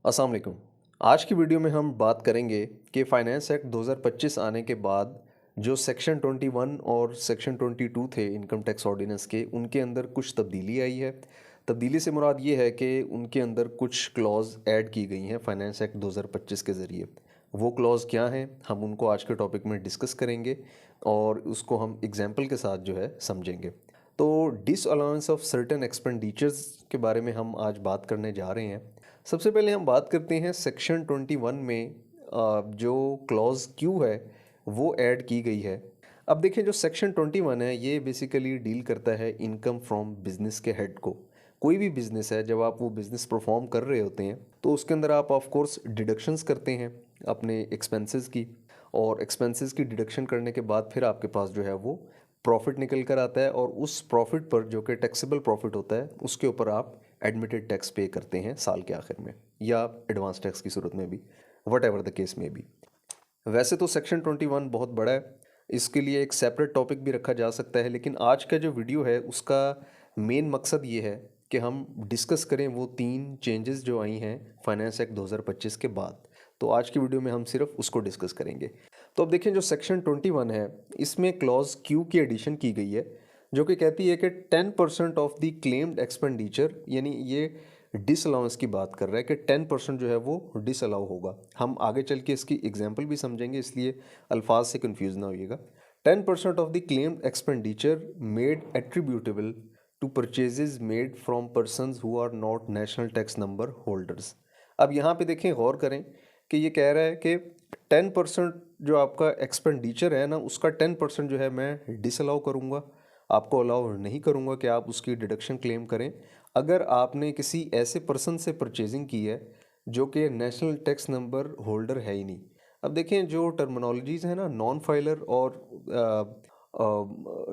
अस्सलाम वालेकुम। आज की वीडियो में हम बात करेंगे कि फाइनेंस एक्ट 2025 आने के बाद जो सेक्शन 21 और सेक्शन 22 थे इनकम टैक्स ऑर्डिनेंस के, उनके अंदर कुछ तब्दीली आई है। तब्दीली से मुराद ये है कि उनके अंदर कुछ क्लॉज ऐड की गई हैं फाइनेंस एक्ट 2025 के ज़रिए। वो क्लॉज क्या हैं, हम उनको आज के टॉपिक में डिस्कस करेंगे और उसको हम एग्जाम्पल के साथ जो है समझेंगे। तो डिसअलाउंस ऑफ सर्टेन एक्सपेंडिचर्स के बारे में हम आज बात करने जा रहे हैं। सबसे पहले हम बात करते हैं सेक्शन 21 में जो क्लॉज क्यू है वो ऐड की गई है। अब देखिए, जो सेक्शन 21 है ये बेसिकली डील करता है इनकम फ्रॉम बिजनेस के हेड को। कोई भी बिजनेस है, जब आप वो बिजनेस परफॉर्म कर रहे होते हैं तो उसके अंदर आप ऑफ कोर्स डिडक्शंस करते हैं अपने एक्सपेंसेस की, और एक्सपेंसेस की डिडक्शन करने के बाद फिर आपके पास जो है वो प्रॉफिट निकल कर आता है, और उस प्रॉफिट पर जो कि टैक्सेबल प्रॉफिट होता है उसके ऊपर आप एडमिटेड टैक्स पे करते हैं साल के आखिर में, या एडवांस टैक्स की सूरत में भी, वट एवर द केस में भी। वैसे तो सेक्शन 21 बहुत बड़ा है, इसके लिए एक सेपरेट टॉपिक भी रखा जा सकता है, लेकिन आज का जो वीडियो है उसका मेन मकसद ये है कि हम डिस्कस करें वो 3 चेंजेस जो आई हैं फाइनेंस एक्ट 2025 के बाद। तो आज की वीडियो में हम सिर्फ उसको डिस्कस करेंगे। तो अब देखें, जो सेक्शन 21 है इसमें क्लॉज क्यू की एडिशन की गई है, जो कि कहती है कि 10% ऑफ द क्लेम्ड एक्सपेंडिचर, यानी ये डिसअलाउंस की बात कर रहा है कि 10% जो है वो डिसअलाउ होगा। हम आगे चल के इसकी एग्जांपल भी समझेंगे, इसलिए अल्फाज से कंफ्यूज ना होइएगा। 10% of the claimed expenditure made attributable to purchases made from persons who are not national tax number holders. अब यहाँ पे देखें, गौर करें कि ये कह रहा है कि 10% जो आपका एक्सपेंडिचर है ना, उसका 10% जो है मैं डिसअलाउ करूँगा, आपको अलाउ नहीं करूँगा कि आप उसकी डिडक्शन क्लेम करें अगर आपने किसी ऐसे पर्सन से परचेजिंग की है जो कि नेशनल टैक्स नंबर होल्डर है ही नहीं। अब देखें, जो टर्मिनोलॉजीज़ हैं ना, नॉन फाइलर और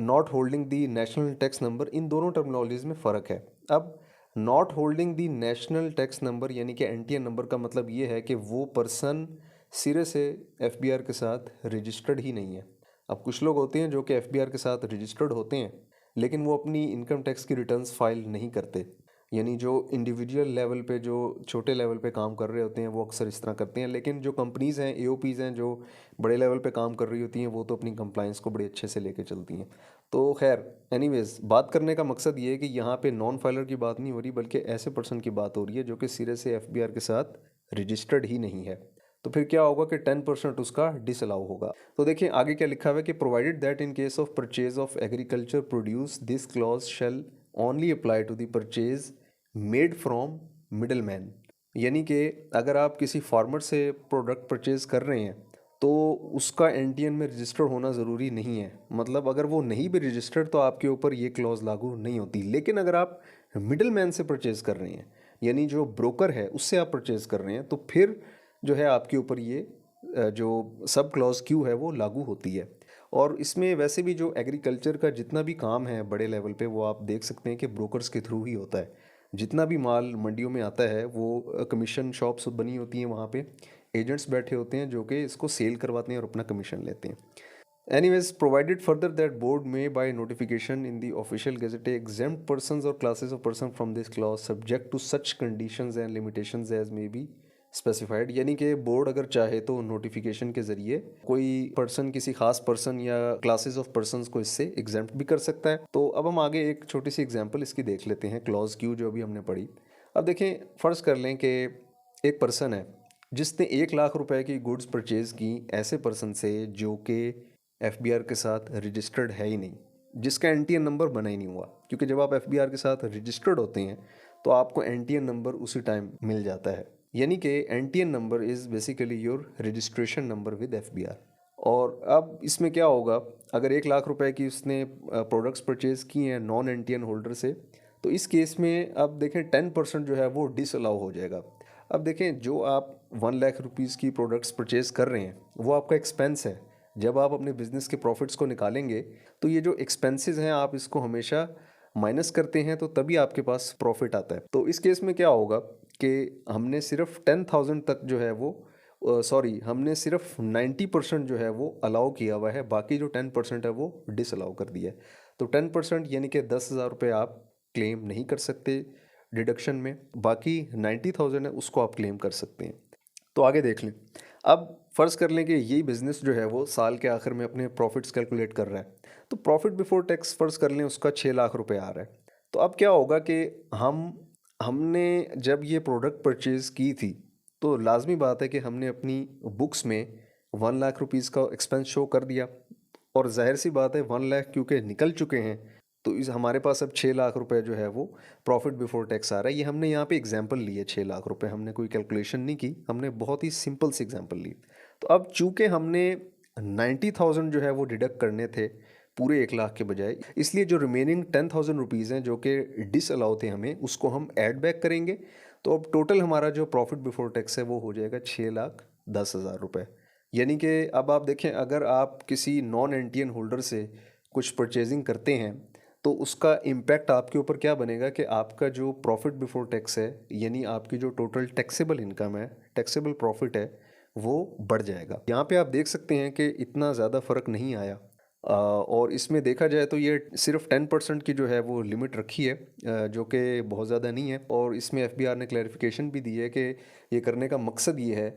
not holding the national tax number, इन दोनों टर्मिनोलॉजीज़ में फ़र्क है। अब not holding the national tax number यानी कि एनटीएन नंबर का मतलब ये है कि वो पर्सन सिरे से एफबीआर के साथ रजिस्टर्ड ही नहीं है। अब कुछ लोग होते हैं जो कि एफबीआर के साथ रजिस्टर्ड होते हैं, लेकिन वो अपनी इनकम टैक्स की रिटर्न्स फाइल नहीं करते। यानी जो इंडिविजुअल लेवल पे, जो छोटे लेवल पे काम कर रहे होते हैं, वो अक्सर इस तरह करते हैं, लेकिन जो कंपनीज़ हैं, एओपीज़ हैं, जो बड़े लेवल पे काम कर रही होती हैं, वो तो अपनी कंप्लाइंस को बड़े अच्छे से लेके चलती हैं। तो खैर, एनीवेज, बात करने का मकसद ये है कि यहाँ पे नॉन फाइलर की बात नहीं हो रही, बल्कि ऐसे पर्सन की बात हो रही है जो कि सिरे से एफबीआर के साथ रजिस्टर्ड ही नहीं है। तो फिर क्या होगा कि 10% उसका डिसअलाउ होगा। तो देखिए आगे क्या लिखा हुआ है कि provided that in case of purchase of agriculture produce this clause shall only apply to the purchase made from middle man. यानी कि अगर आप किसी फार्मर से प्रोडक्ट परचेज कर रहे हैं तो उसका एनटीएन में रजिस्टर्ड होना ज़रूरी नहीं है। मतलब अगर वो नहीं भी रजिस्टर्ड तो आपके ऊपर ये क्लॉज लागू नहीं होती। लेकिन अगर आप मिडल मैन से परचेज़ कर रहे हैं, यानी जो ब्रोकर है उससे आप परचेज़ कर रहे हैं, तो फिर जो है आपके ऊपर ये जो सब क्लॉज क्यू है वो लागू होती है। और इसमें वैसे भी जो एग्रीकल्चर का जितना भी काम है बड़े लेवल पे, वो आप देख सकते हैं कि ब्रोकर्स के थ्रू ही होता है। जितना भी माल मंडियों में आता है वो कमीशन शॉप्स बनी होती हैं, वहाँ पे एजेंट्स बैठे होते हैं जो कि इसको सेल करवाते हैं और अपना कमीशन लेते हैं। Anyways, provided further that board may by notification in the official gazette exempt persons or classes of person from this clause subject to such conditions and limitations as may be specified. यानी कि board अगर चाहे तो notification के ज़रिए कोई person, किसी खास पर्सन या क्लासेस ऑफ पर्संस को इससे एग्जाम्प्ट भी कर सकता है। तो अब हम आगे एक छोटी सी एग्जांपल इसकी देख लेते हैं, क्लॉज क्यू जो अभी हमने पढ़ी। अब देखें, फ़र्ज़ कर लें कि एक पर्सन है जिसने 1 लाख रुपए की गुड्स परचेज़ की ऐसे पर्सन से जो कि एफबीआर के साथ रजिस्टर्ड है ही नहीं, जिसका एनटीएन नंबर बना ही नहीं हुआ। क्योंकि जब आप एफबीआर के साथ रजिस्टर्ड होते हैं तो आपको एनटीएन नंबर उसी टाइम मिल जाता है। यानी कि NTN number is basically your registration number with FBR. और अब इसमें क्या होगा, अगर 1 लाख रुपए की उसने प्रोडक्ट्स परचेज़ की हैं नॉन एनटीएन होल्डर से, तो इस केस में अब देखें 10% जो है वो डिसअलाउ हो जाएगा। अब देखें, जो आप 1 लाख रुपीज़ की प्रोडक्ट्स परचेज़ कर रहे हैं वो आपका एक्सपेंस है। जब आप अपने बिजनेस के प्रॉफिट्स को निकालेंगे तो ये जो एक्सपेंसेस हैं आप इसको हमेशा माइनस करते हैं, तो तभी आपके पास प्रॉफिट आता है। तो इस केस में क्या होगा कि हमने सिर्फ 10,000 तक जो है वो सॉरी, हमने सिर्फ 90% जो है वो अलाउ किया हुआ है, बाकी जो 10% है वो डिसअलाउ कर दिया है। तो 10% यानी कि 10,000 रुपये आप क्लेम नहीं कर सकते डिडक्शन में, बाकी 90,000 है उसको आप क्लेम कर सकते हैं। तो आगे देख लें। अब फ़र्ज़ कर लें कि यही बिज़नेस जो है वो साल के आखिर में अपने प्रॉफिट्स कैलकुलेट कर रहा है, तो प्रॉफिट बिफोर टैक्स फ़र्ज़ कर लें उसका 6 लाख रुपए आ रहा है। तो अब क्या होगा कि हमने जब ये प्रोडक्ट परचेज़ की थी, तो लाज़मी बात है कि हमने अपनी बुक्स में 1 लाख रुपीज़ का एक्सपेंस शो कर दिया, और ज़ाहिर सी बात है 1 लाख क्योंकि निकल चुके हैं, तो इस हमारे पास अब 6 लाख रुपए जो है वो प्रॉफिट बिफोर टैक्स आ रहा है। ये हमने यहाँ पे एग्जांपल ली है 6 लाख रुपए, हमने कोई कैलकुलेशन नहीं की, हमने बहुत ही सिंपल सी एग्जांपल ली। तो अब चूंकि हमने 90,000 जो है वो डिडक्ट करने थे पूरे 1 लाख के बजाय, इसलिए जो रिमेनिंग 10,000 रुपीज़ हैं जो कि डिसअलाउ थे हमें, उसको हम ऐड बैक करेंगे। तो अब टोटल हमारा जो प्रॉफिट बिफोर टैक्स है वो हो जाएगा 6,10,000 रुपये। यानी कि अब आप देखें, अगर आप किसी नॉन एनटीएन होल्डर से कुछ परचेजिंग करते हैं तो उसका इम्पैक्ट आपके ऊपर क्या बनेगा कि आपका जो प्रॉफिट बिफोर टैक्स है, यानी आपकी जो टोटल टैक्सेबल इनकम है, टैक्सेबल प्रॉफिट है, वो बढ़ जाएगा। यहाँ पे आप देख सकते हैं कि इतना ज़्यादा फ़र्क नहीं आया, और इसमें देखा जाए तो ये सिर्फ 10% की जो है वो लिमिट रखी है, जो कि बहुत ज़्यादा नहीं है। और इसमें एफबीआर ने क्लैरिफिकेशन भी दी है कि ये करने का मकसद ये है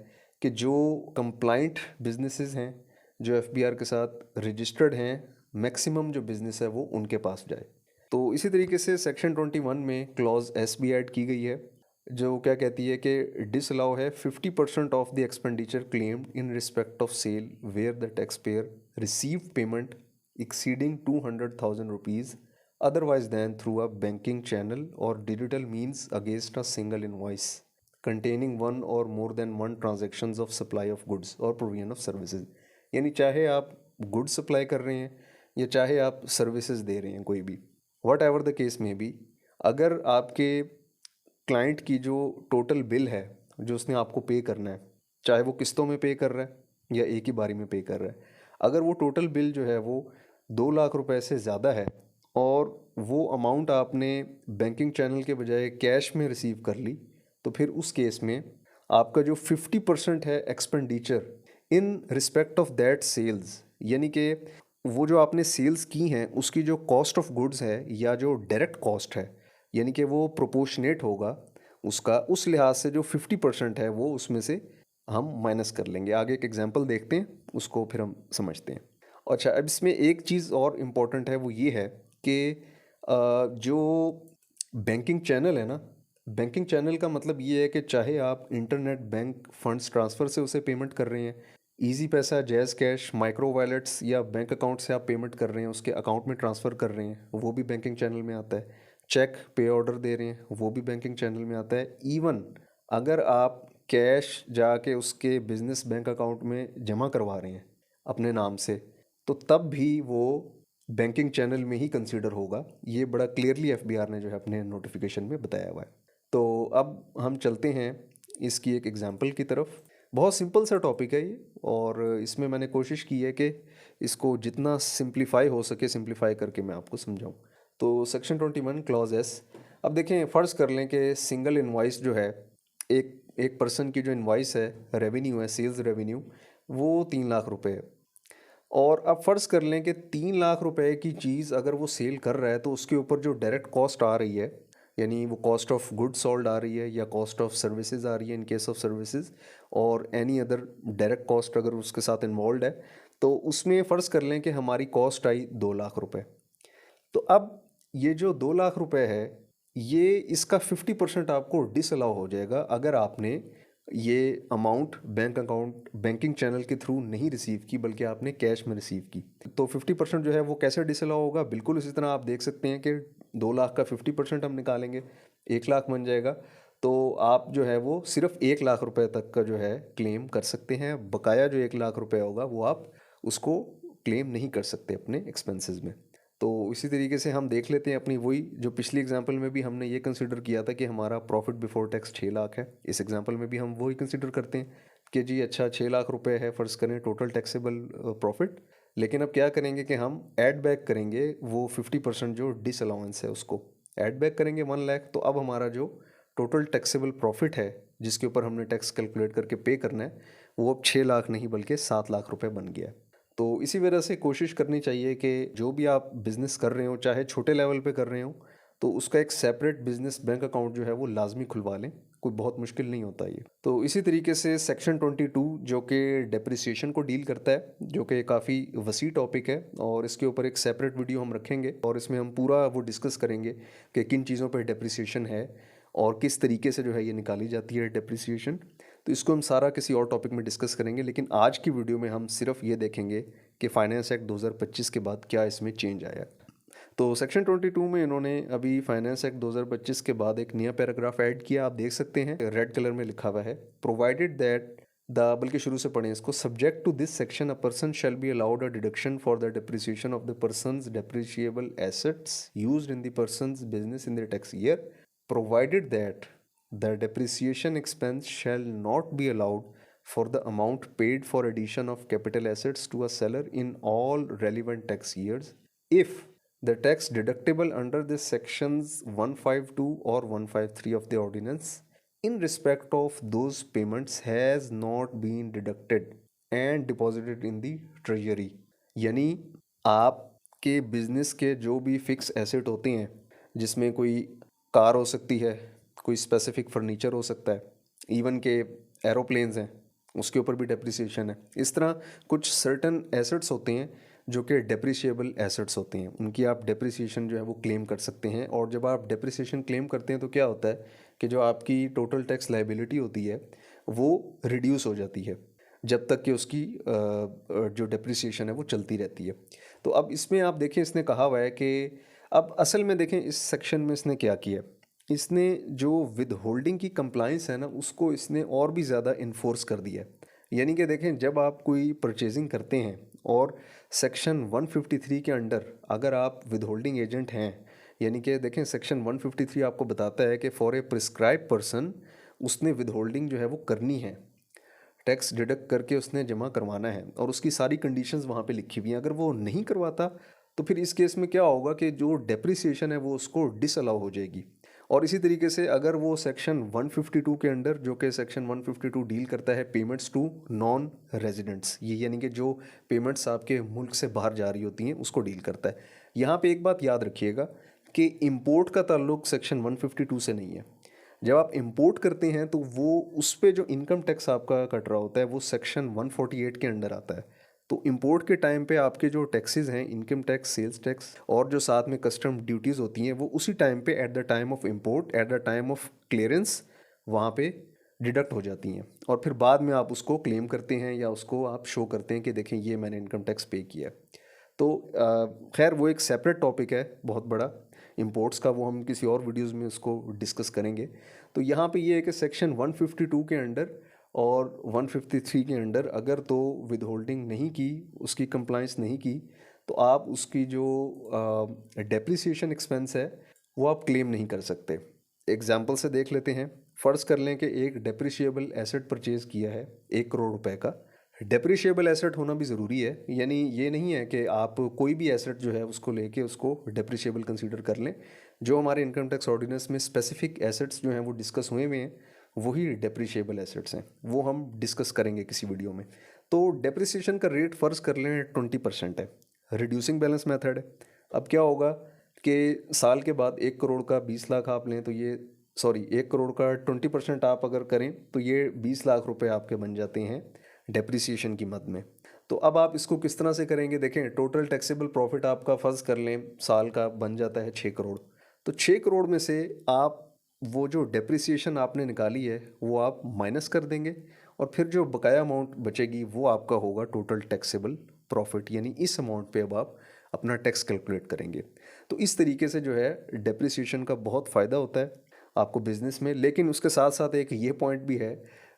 कि जो कंप्लाइंट बिजनेसेस हैं, जो एफबीआर के साथ रजिस्टर्ड हैं, मैक्सिमम जो बिज़नेस है वो उनके पास जाए। तो इसी तरीके से सेक्शन 21 में क्लॉज एस भी ऐड की गई है, जो क्या कहती है कि डिसअलाउ है 50% of the expenditure claimed in respect of sale where the tax payer receive payment exceeding 200,000 rupees otherwise than through a banking channel or digital means against a single invoice containing one or more than one transactions of supply of goods or provision of services. यानी चाहे आप goods supply कर रहे हैं या चाहे आप services दे रहे हैं, कोई भी, वट एवर द केस में भी, अगर आपके क्लाइंट की जो टोटल बिल है जो उसने आपको पे करना है, चाहे वो किस्तों में पे कर रहा है या एक ही बारी में पे कर रहा है, अगर वो टोटल बिल जो है वो 2 लाख रुपए से ज़्यादा है और वो अमाउंट आपने बैंकिंग चैनल के बजाय कैश में रिसीव कर ली, तो फिर उस केस में आपका जो 50% है expenditure in respect of that sales, यानी कि वो जो आपने सेल्स की हैं उसकी जो कॉस्ट ऑफ गुड्स है या जो डायरेक्ट कॉस्ट है, यानी कि वो प्रोपोर्शनेट होगा उसका, उस लिहाज से जो 50% है वो उसमें से हम माइनस कर लेंगे। आगे एक एग्जांपल देखते हैं, उसको फिर हम समझते हैं। अच्छा, अब इसमें एक चीज़ और इम्पोर्टेंट है, वो ये है कि जो बैंकिंग चैनल है ना, बैंकिंग चैनल का मतलब ये है कि चाहे आप इंटरनेट बैंक फंड्स ट्रांसफ़र से उसे पेमेंट कर रहे हैं, इजी पैसा, जैज़ कैश, माइक्रो वॉलेट्स या बैंक अकाउंट से आप पेमेंट कर रहे हैं, उसके अकाउंट में ट्रांसफ़र कर रहे हैं, वो भी बैंकिंग चैनल में आता है। चेक पे ऑर्डर दे रहे हैं, वो भी बैंकिंग चैनल में आता है। इवन अगर आप कैश जाके उसके बिजनेस बैंक अकाउंट में जमा करवा रहे हैं अपने नाम से, तो तब भी वो बैंकिंग चैनल में ही कंसीडर होगा। ये बड़ा क्लियरली एफबीआर ने जो है अपने नोटिफिकेशन में बताया हुआ है। तो अब हम चलते हैं इसकी एक एग्जांपल की तरफ। बहुत सिंपल सा टॉपिक है ये, और इसमें मैंने कोशिश की है कि इसको जितना सिंप्लीफाई हो सके सिंप्लीफाई करके मैं आपको समझाऊं। तो सेक्शन 21 क्लॉज एस। अब देखें, फ़र्ज़ कर लें कि सिंगल इनवॉइस जो है, एक एक पर्सन की जो इनवॉइस है, रेवेन्यू है, सेल्स रेवेन्यू, वो 3 लाख रुपए है। और अब फ़र्ज़ कर लें कि 3 लाख रुपए की चीज़ अगर वो सेल कर रहा है तो उसके ऊपर जो डायरेक्ट कॉस्ट आ रही है, यानी वो कॉस्ट ऑफ गुड सोल्ड आ रही है या कॉस्ट ऑफ सर्विसेज आ रही है इन केस ऑफ सर्विसेज, और एनी अदर डायरेक्ट कॉस्ट अगर उसके साथ इन्वॉल्व है, तो उसमें फ़र्ज़ कर लें कि हमारी कॉस्ट आई 2 लाख रुपए। तो अब ये जो 2 लाख रुपए है, ये इसका 50% आपको डिसअलाउ हो जाएगा अगर आपने ये amount bank account banking channel के थ्रू नहीं रिसीव की, बल्कि आपने कैश में रिसीव की। तो 50% जो है वो कैसे डिसअलाउ होगा, बिल्कुल इसी तरह आप देख सकते हैं कि 2 लाख का 50% हम निकालेंगे, 1 लाख बन जाएगा। तो आप जो है वो सिर्फ 1 लाख रुपए तक का जो है क्लेम कर सकते हैं। बकाया जो 1 लाख रुपए होगा वो आप उसको क्लेम नहीं कर सकते अपने एक्सपेंसेस में। तो इसी तरीके से हम देख लेते हैं अपनी वही जो पिछली एग्जांपल में भी हमने ये कंसिडर किया था कि हमारा प्रॉफिट बिफोर टैक्स 6 लाख है। इस एग्जांपल में भी हम वही कंसिडर करते हैं कि जी अच्छा 6 लाख रुपए है फ़र्ज़ करें टोटल टैक्सेबल प्रॉफिट। लेकिन अब क्या करेंगे कि हम ऐड बैक करेंगे वो 50% जो डिसअलाउंस है उसको ऐड बैक करेंगे 1 लाख। तो अब हमारा जो टोटल टैक्सेबल प्रॉफिट है जिसके ऊपर हमने टैक्स कैलकुलेट करके पे करना है, वो अब 6 लाख नहीं बल्कि 7 लाख रुपए बन गया है। तो इसी वजह से कोशिश करनी चाहिए कि जो भी आप बिज़नेस कर रहे हो, चाहे छोटे लेवल पे कर रहे हो, तो उसका एक सेपरेट बिजनेस बैंक अकाउंट जो है वो लाजमी खुलवा लें, कोई बहुत मुश्किल नहीं होता ये। तो इसी तरीके से सेक्शन 22 जो कि डेप्रिसिएशन को डील करता है, जो कि काफ़ी वसी टॉपिक है और इसके ऊपर एक सेपरेट वीडियो हम रखेंगे और इसमें हम पूरा वो डिस्कस करेंगे कि किन चीज़ों पर डेप्रिसिएशन है और किस तरीके से जो है ये निकाली जाती है डेप्रिसिएशन। तो इसको हम सारा किसी और टॉपिक में डिस्कस करेंगे, लेकिन आज की वीडियो में हम सिर्फ ये देखेंगे कि फाइनेंस एक्ट 2025 के बाद क्या इसमें चेंज आया। तो सेक्शन 22 में इन्होंने अभी फाइनेंस एक्ट 2025 के बाद एक नया पैराग्राफ ऐड किया, आप देख सकते हैं रेड कलर में लिखा हुआ है, प्रोवाइडेड दैट द, बल्कि शुरू से पढ़ें इसको, subject to this section a person shall be allowed a deduction for the depreciation of the person's depreciable assets used in the person's business in the tax year, provided that the depreciation expense shall not be allowed for the amount paid for addition of capital assets to a seller in all relevant tax years if the tax deductible under this sections 152 or 153 of the ordinance in respect of those payments has not been deducted and deposited in the treasury। यानी आपके business के जो भी fix asset होते हैं, जिसमें कोई car हो सकती है, कोई स्पेसिफिक फर्नीचर हो सकता है, इवन के एरोप्लेन्स हैं उसके ऊपर भी डेप्रिसिएशन है। इस तरह कुछ सर्टन एसेट्स होते हैं जो कि डेप्रिशिएबल एसेट्स होते हैं, उनकी आप डेप्रिसिएशन जो है वो क्लेम कर सकते हैं। और जब आप डेप्रिसिएशन क्लेम करते हैं तो क्या होता है कि जो आपकी टोटल टैक्स लायबिलिटी होती है वो रिड्यूस हो जाती है जब तक कि उसकी जो डेप्रिसिएशन है वो चलती रहती है। तो अब इसमें आप देखें, इसने कहा हुआ है कि अब असल में देखें इस सेक्शन में इसने क्या किया, इसने जो विद होल्डिंग की कंप्लाइंस है ना उसको इसने और भी ज़्यादा इन्फोर्स कर दिया है। यानी कि देखें, जब आप कोई परचेजिंग करते हैं और सेक्शन 153 के अंडर अगर आप विद होल्डिंग एजेंट हैं, यानी कि देखें सेक्शन 153 आपको बताता है कि फॉर ए प्रिस्क्राइब पर्सन उसने विद होल्डिंग जो है वो करनी है, टैक्स डिडक्ट करके उसने जमा करवाना है और उसकी सारी कंडीशंस वहाँ पे लिखी हुई हैं। अगर वो नहीं करवाता तो फिर इस केस में क्या होगा कि जो डेप्रिसिएशन है वो उसको डिसअलाउ हो जाएगी। और इसी तरीके से अगर वो सेक्शन 152 के अंडर, जो कि सेक्शन 152 डील करता है पेमेंट्स टू नॉन रेजिडेंट्स, ये यानी कि जो पेमेंट्स आपके मुल्क से बाहर जा रही होती हैं उसको डील करता है। यहाँ पे एक बात याद रखिएगा कि इंपोर्ट का ताल्लुक सेक्शन 152 से नहीं है। जब आप इंपोर्ट करते हैं तो वो उस पर जो इनकम टैक्स आपका कट रहा होता है वो सेक्शन 148 के अंडर आता है। तो इंपोर्ट के टाइम पे आपके जो टैक्सेस हैं, इनकम टैक्स, सेल्स टैक्स और जो साथ में कस्टम ड्यूटीज़ होती हैं, वो उसी टाइम पे at the time of import, at the time of clearance वहाँ पे डिडक्ट हो जाती हैं और फिर बाद में आप उसको क्लेम करते हैं या उसको आप शो करते हैं कि देखें ये मैंने इनकम टैक्स पे किया। तो खैर वो एक सेपरेट टॉपिक है बहुत बड़ा इंपोर्ट्स का, वो हम किसी और वीडियोज़ में उसको डिस्कस करेंगे। तो यहाँ पे ये है कि सेक्शन 152 के अंडर और 153 के अंडर अगर तो विद होल्डिंग नहीं की, उसकी कंप्लाइंस नहीं की, तो आप उसकी जो डेप्रिसिएशन एक्सपेंस है वो आप क्लेम नहीं कर सकते। एग्जाम्पल से देख लेते हैं। फ़र्ज़ कर लें कि एक डेप्रिशिएबल एसेट परचेज़ किया है 1 करोड़ रुपए का। डेप्रिशिएबल एसेट होना भी ज़रूरी है, यानी ये नहीं है कि आप कोई भी एसेट जो है उसको लेके उसको डेप्रिशिएबल कंसीडर कर लें। जो हमारे इनकम टैक्स ऑर्डिनेंस में स्पेसिफिक एसेट्स जो हैं वो डिस्कस हुए हुए हैं, वही डेप्रिशिएबल एसेट्स हैं, वो हम डिस्कस करेंगे किसी वीडियो में। तो डेप्रिसिएशन का रेट फ़र्ज़ कर लें 20% है, रिड्यूसिंग बैलेंस मेथड है। अब क्या होगा कि साल के बाद 1 करोड़ का 20 लाख आप लें तो ये 1 करोड़ का 20% आप अगर करें तो ये 20 लाख रुपए आपके बन जाते हैं डेप्रिसिएशन की मद में। तो अब आप इसको किस तरह से करेंगे, देखें टोटल टैक्सेबल प्रॉफिट आपका फ़र्ज़ कर लें साल का बन जाता है 6 करोड़। तो 6 करोड़ में से आप वो जो डेप्रिसिएशन आपने निकाली है वो आप माइनस कर देंगे और फिर जो बकाया अमाउंट बचेगी वो आपका होगा टोटल टैक्सेबल प्रॉफिट, यानी इस अमाउंट पे अब आप अपना टैक्स कैलकुलेट करेंगे। तो इस तरीके से जो है डेप्रिसिएशन का बहुत फ़ायदा होता है आपको बिज़नेस में। लेकिन उसके साथ साथ एक ये पॉइंट भी है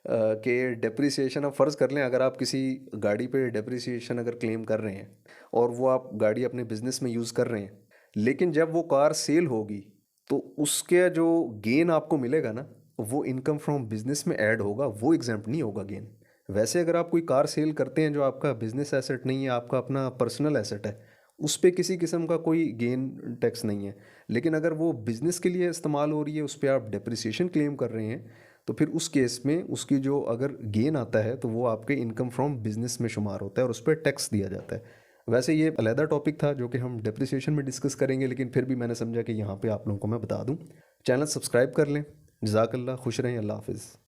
कि डेप्रिसिएशन, अब फ़र्ज़ कर लें अगर आप किसी गाड़ी पे डेप्रिसिएशन अगर क्लेम कर रहे हैं और वो आप गाड़ी अपने बिज़नेस में यूज़ कर रहे हैं, लेकिन जब वो कार सेल होगी तो उसके जो गेन आपको मिलेगा ना वो इनकम फ्रॉम बिजनेस में ऐड होगा, वो एग्जाम्प्ट नहीं होगा गेन। वैसे अगर आप कोई कार सेल करते हैं जो आपका बिजनेस एसेट नहीं है, आपका अपना पर्सनल एसेट है, उस पर किसी किस्म का कोई गेन टैक्स नहीं है। लेकिन अगर वो बिज़नेस के लिए इस्तेमाल हो रही है, उस पर आप डेप्रिसिएशन क्लेम कर रहे हैं, तो फिर उस केस में उसकी जो अगर गेन आता है तो वो आपके इनकम फ्रॉम बिजनेस में शुमार होता है और उस पर टैक्स दिया जाता है। वैसे ये अलहदा टॉपिक था जो कि हम डेप्रिसिएशन में डिस्कस करेंगे, लेकिन फिर भी मैंने समझा कि यहाँ पे आप लोगों को मैं बता दूँ। चैनल सब्सक्राइब कर लें। जज़ाकल्लाह, खुश रहें, अल्लाह हाफ़िज़।